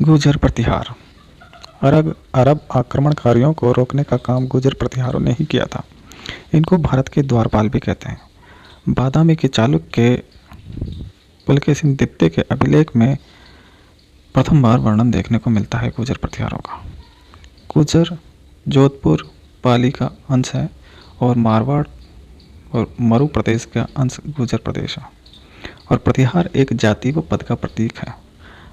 गुर्जर प्रतिहार। अरब अरब आक्रमणकारियों को रोकने का काम गुर्जर प्रतिहारों ने ही किया था। इनको भारत के द्वारपाल भी कहते हैं। बादामी के चालुक्य पुलकेशिन द्वितीय के अभिलेख में प्रथम बार वर्णन देखने को मिलता है गुर्जर प्रतिहारों का। गुर्जर जोधपुर पाली का अंश है और मारवाड़ और मरु प्रदेश का अंश गुर्जर प्रदेश है। और प्रतिहार एक जाति व पद का प्रतीक है।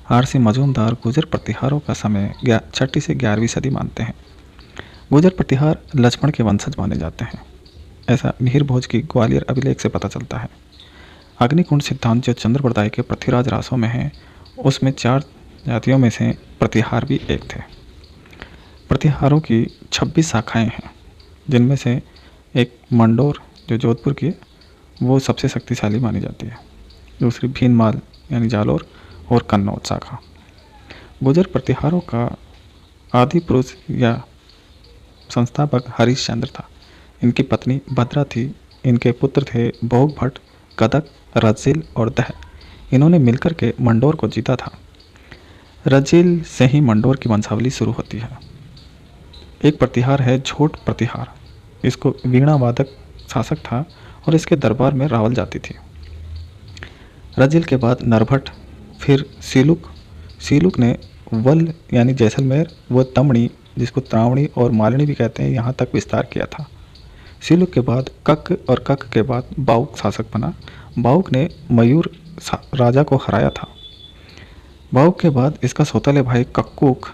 आर.सी. मजूमदार गुर्जर प्रतिहारों का समय 6वीं से 11वीं सदी मानते हैं। गुर्जर प्रतिहार लक्ष्मण के वंशज माने जाते हैं। ऐसा मिहिर भोज की ग्वालियर अभिलेख से पता चलता है। अग्निकुंड सिद्धांत जो चंद्रप्रदाय के पृथ्वीराज रासों में है, उसमें 4 जातियों में से प्रतिहार भी एक थे। प्रतिहारों की 26 शाखाएं हैं, जिनमें से एक मंडोर जो जोधपुर की वो सबसे शक्तिशाली मानी जाती है। दूसरी भीनमाल यानी जालोर और कन्नौज शाखा। गुर्जर प्रतिहारों का आदि पुरुष या संस्थापक हरिश्चंद्र था। इनकी पत्नी भद्रा थी। इनके पुत्र थे भोग भट्ट, कदक, रज्जिल और दह। इन्होंने मिलकर के मंडोर को जीता था। रज्जिल से ही मंडोर की वंशावली शुरू होती है। एक प्रतिहार है झोट प्रतिहार। इसको वीणा वादक शासक था और इसके दरबार में रावल जाती थी। रज्जिल के बाद नरभट्ट, फिर सीलुक ने वल यानी जैसलमेर व तमणी, जिसको त्रावणी और मालिनी भी कहते हैं, यहाँ तक विस्तार किया था। सीलुक के बाद कक और कक के बाद बाउक शासक बना। बाउक ने मयूर राजा को हराया था। बाउक के बाद इसका सौतेले भाई कक्कुक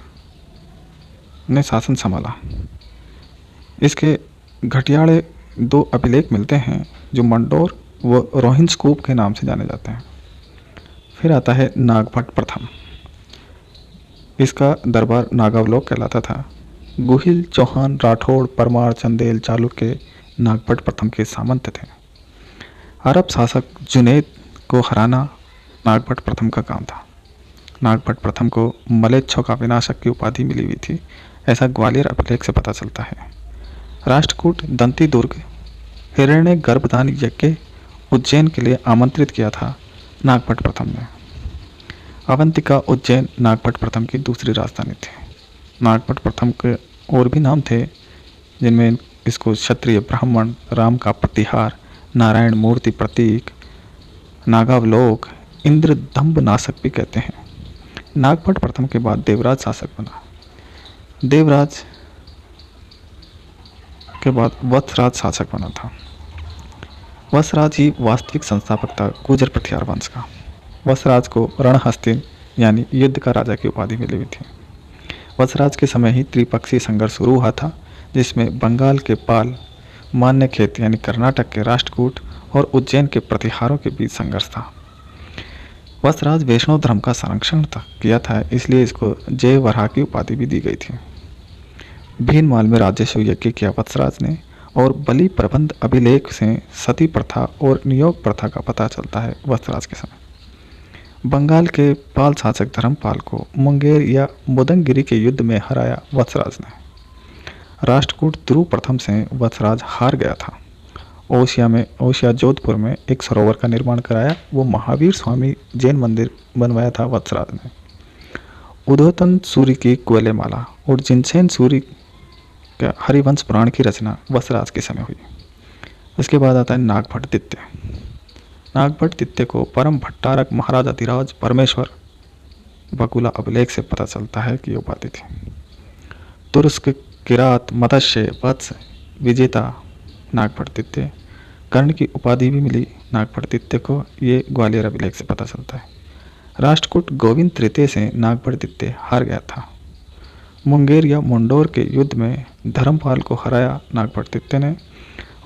ने शासन संभाला। इसके घटियाड़े 2 अभिलेख मिलते हैं जो मंडोर व रोहिंसकूप के नाम से जाने जाते हैं। फिर आता है नागभट्ट प्रथम। इसका दरबार नागावलोक कहलाता था। गुहिल, चौहान, राठौड़, परमार, चंदेल, चालुक्य नागभट्ट प्रथम के सामंत थे। अरब शासक जुनैद को हराना नागभट्ट प्रथम का काम था। नागभट्ट प्रथम को मलेच्छों का विनाशक की उपाधि मिली हुई थी, ऐसा ग्वालियर अभिलेख से पता चलता है। राष्ट्रकूट दंती दुर्ग हिरण्य गर्भदान यज्ञ उज्जैन के लिए आमंत्रित किया था नागभट्ट प्रथम ने। अवंतिका उज्जैन नागभट्ट प्रथम की दूसरी राजधानी थी। नागभट्ट प्रथम के और भी नाम थे, जिनमें इसको क्षत्रिय ब्राह्मण, राम का प्रतिहार, नारायण मूर्ति प्रतीक, नागावलोक, इंद्रदम्भ नाशक भी कहते हैं। नागभट्ट प्रथम के बाद देवराज शासक बना। देवराज के बाद वत्सराज शासक बना था। वत्सराज ही वास्तविक संस्थापक था गुर्जर प्रतिहार वंश का। वत्सराज को रणहस्तिन यानी युद्ध का राजा की उपाधि मिली हुई थी। वत्सराज के समय ही त्रिपक्षीय संघर्ष शुरू हुआ था, जिसमें बंगाल के पाल, मान्यखेत यानी कर्नाटक के राष्ट्रकूट और उज्जैन के प्रतिहारों के बीच संघर्ष था। वत्सराज वैष्णव धर्म का संरक्षण किया था, इसलिए इसको जय वराह की उपाधि भी दी गई थी। भीनमाल में राजस्व यज्ञ किया वत्सराज ने और बलि प्रबंध अभिलेख से सती प्रथा और नियोग प्रथा का पता चलता है वत्सराज के समय। बंगाल के पाल शासक धर्मपाल को मुंगेर या मुदंगिरी के युद्ध में हराया वत्सराज ने। राष्ट्रकूट ध्रुव प्रथम से वत्सराज हार गया था। ओसिया जोधपुर में एक सरोवर का निर्माण कराया। वो महावीर स्वामी जैन मंदिर बनवाया था वत्सराज ने। उद्योतन सूरी की कोयलेमाला और जिनसेन सूरी का हरिवंश पुराण की रचना वत्सराज के समय हुई। उसके बाद आता है नागभट्ट द्वितीय। नागभट्ट द्वितीय को परम भट्टारक महाराज अधिराज परमेश्वर बकुला अभिलेख से पता चलता है कि ये उपाधि थी। तुर्क, किरात, मत्स्य, वत्स विजेता नागभट्ट द्वितीय। कर्ण की उपाधि भी मिली नागभट्ट द्वितीय को, ये ग्वालियर अभिलेख से पता चलता है। राष्ट्रकूट गोविंद तृतीय से नागभट्ट द्वितीय हार गया था। मुंगेर या मंडोर के युद्ध में धर्मपाल को हराया नागभट्ट द्वितीय ने।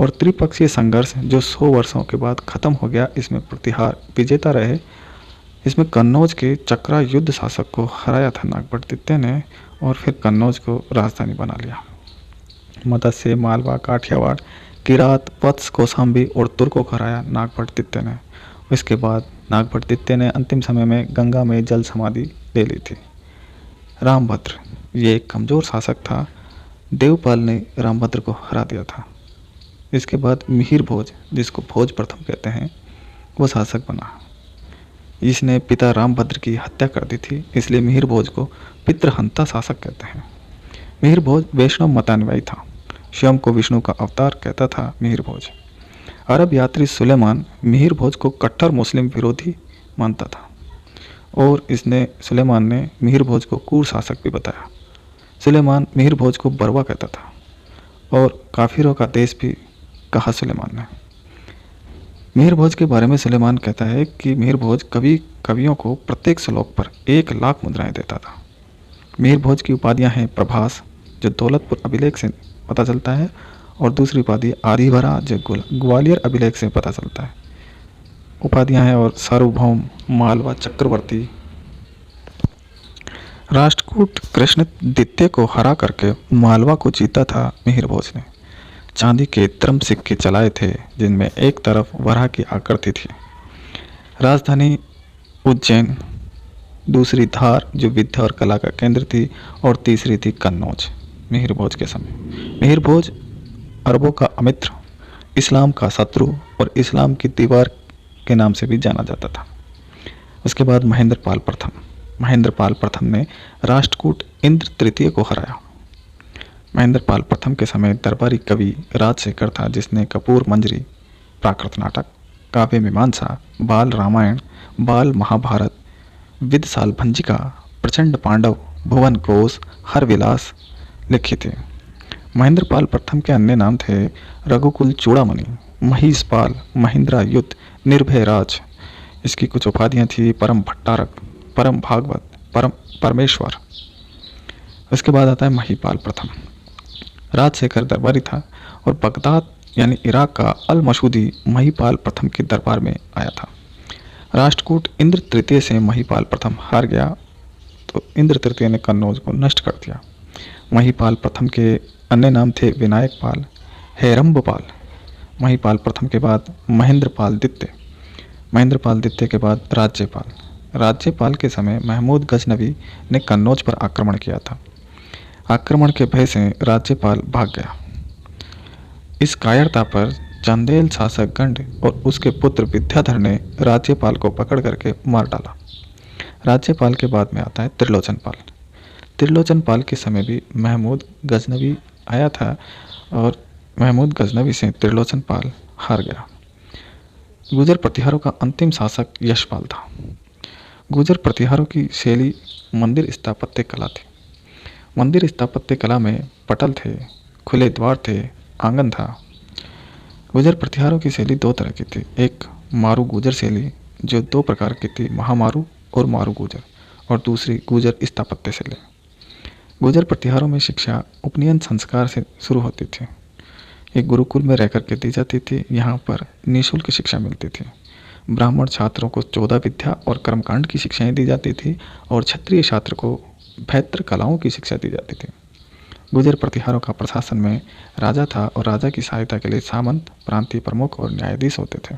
और त्रिपक्षीय संघर्ष जो 100 वर्षों के बाद खत्म हो गया, इसमें प्रतिहार विजेता रहे। इसमें कन्नौज के चक्रा युद्ध शासक को हराया था नागभट्ट द्वितीय ने और फिर कन्नौज को राजधानी बना लिया। मत्स्य, मालवा, काठियावाड़, किरात, वत्स, कौशाम्बी और तुर्कों को हराया नागभट्ट द्वितीय ने। इसके बाद नागभट्ट द्वितीय ने अंतिम समय में गंगा में जल समाधि ले ली थी। रामभद्र ये एक कमज़ोर शासक था। देवपाल ने रामभद्र को हरा दिया था। इसके बाद मिहिर भोज, जिसको भोज प्रथम कहते हैं, वो शासक बना। इसने पिता रामभद्र की हत्या कर दी थी, इसलिए मिहिर भोज को पितृहंता शासक कहते हैं। मिहिर भोज वैष्णव मतानुयायी था। स्वयं को विष्णु का अवतार कहता था मिहिर भोज। अरब यात्री सुलेमान मिहिर भोज को कट्टर मुस्लिम विरोधी मानता था और सुलेमान ने मिहिर भोज को क्रूर शासक भी बताया। सुलेमान मिहिर भोज को बरवा कहता था और काफिरों का देश भी कहा सुलेमान ने। मिहिर भोज के बारे में सुलेमान कहता है कि मिहिर भोज कवियों को प्रत्येक श्लोक पर 1,00,000 मुद्राएं देता था। मिहिर भोज की उपाधियां हैं प्रभास, जो दौलतपुर अभिलेख से पता चलता है, और दूसरी उपाधि आदिभरा, जो ग्वालियर अभिलेख से पता चलता है। उपाधियां हैं और सार्वभौम, मालवा चक्रवर्ती। राष्ट्रकूट कृष्ण द्वितीय को हरा करके मालवा को जीता था मिहिर भोज ने। चांदी के त्रम सिक्के चलाए थे, जिनमें एक तरफ वराह की आकृति थी। राजधानी उज्जैन, दूसरी धार जो विद्या और कला का केंद्र थी, और तीसरी थी कन्नौज मिहिर भोज के समय। मिहिर भोज अरबों का अमित्र, इस्लाम का शत्रु और इस्लाम की दीवार के नाम से भी जाना जाता था। उसके बाद महेंद्रपाल प्रथम ने राष्ट्रकूट इंद्र तृतीय को हराया। महेंद्रपाल प्रथम के समय दरबारी कवि राजशेखर था, जिसने कपूर मंजरी, प्राकृत नाटक, काव्य मीमांसा, बाल रामायण, बाल महाभारत, विदसाल भंजिका, प्रचंड पांडव, भुवन कोश, हरविलास लिखे थे। महेंद्रपाल प्रथम के अन्य नाम थे रघुकुल चूड़ामणि, महिषपाल, महेंद्रा युद्ध, निर्भय राज। इसकी कुछ उपाधियां थी परम भट्टारक, परम भागवत, परम परमेश्वर। उसके बाद आता है महिपाल प्रथम। राजशेखर दरबारी था और बगदाद यानी इराक का अल मसूदी महिपाल प्रथम के दरबार में आया था। राष्ट्रकूट इंद्र तृतीय से महिपाल प्रथम हार गया, तो इंद्र तृतीय ने कन्नौज को नष्ट कर दिया। महिपाल प्रथम के अन्य नाम थे विनायकपाल, हेरम्बपाल। महिपाल प्रथम के बाद महेंद्रपाल द्वितीय के बाद राज्यपाल के समय महमूद गजनवी ने कन्नौज पर आक्रमण किया था। आक्रमण के भय से राज्यपाल भाग गया। इस कायरता पर चंदेल शासक गंड और उसके पुत्र विद्याधर ने राज्यपाल को पकड़ करके मार डाला। राज्यपाल के बाद में आता है त्रिलोचनपाल के समय भी महमूद गजनवी आया था और महमूद गजनवी से त्रिलोचनपाल हार गया। गुजर प्रतिहारों का अंतिम शासक यशपाल था। गुजर प्रतिहारों की शैली मंदिर स्थापत्य कला थी। मंदिर स्थापत्य कला में पटल थे, खुले द्वार थे, आंगन था। गुजर प्रतिहारों की शैली दो तरह की थी। एक मारू गुजर शैली, जो दो प्रकार की थी, महामारू और मारू गुजर, और दूसरी गुजर स्थापत्य शैली। गुजर प्रतिहारों में शिक्षा उपनयन संस्कार से शुरू होती थी। एक गुरुकुल में रहकर के दी जाती थी। यहाँ पर निःशुल्क शिक्षा मिलती थी। ब्राह्मण छात्रों को 14 विद्या और कर्मकांड की शिक्षाएं दी जाती थी और क्षत्रिय छात्र को भैत्र कलाओं की शिक्षा दी जाती थी। गुजर प्रतिहारों का प्रशासन में राजा था और राजा की सहायता के लिए सामंत, प्रांतीय प्रमुख और न्यायाधीश होते थे।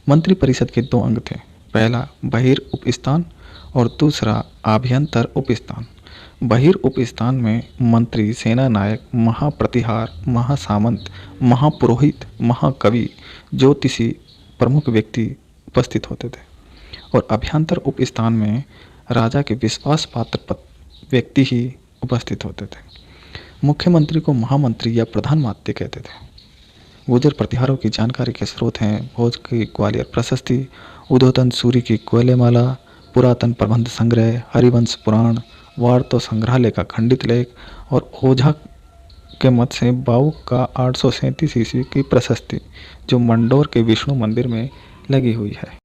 मंत्री परिषद के 2 अंग थे, पहला बहिर उपस्थान और दूसरा आभ्यंतर उपस्थान। बहिर उपस्थान में मंत्री, सेना नायक, महाप्रतिहार, महासामंत, महापुरोहित, महाकवि, ज्योतिषी प्रमुख व्यक्ति उपस्थित होते थे। और अभ्यंतर उपस्थान में राजा के विश्वास पात्र व्यक्ति ही उपस्थित होते थे। मुख्यमंत्री को महामंत्री या प्रधानमंत्री कहते थे। गुजर प्रतिहारों की जानकारी के स्रोत हैं भोज की ग्वालियर प्रशस्ति, उद्योतन सूरी की कोयलेमाला, पुरातन प्रबंध संग्रह, हरिवंश पुराण, वार्तो संग्रहालय का खंडित लेख और ओझा के मत से बाऊ का 837 ईस्वी की प्रशस्ति, जो मंडोर के विष्णु मंदिर में लगी हुई है।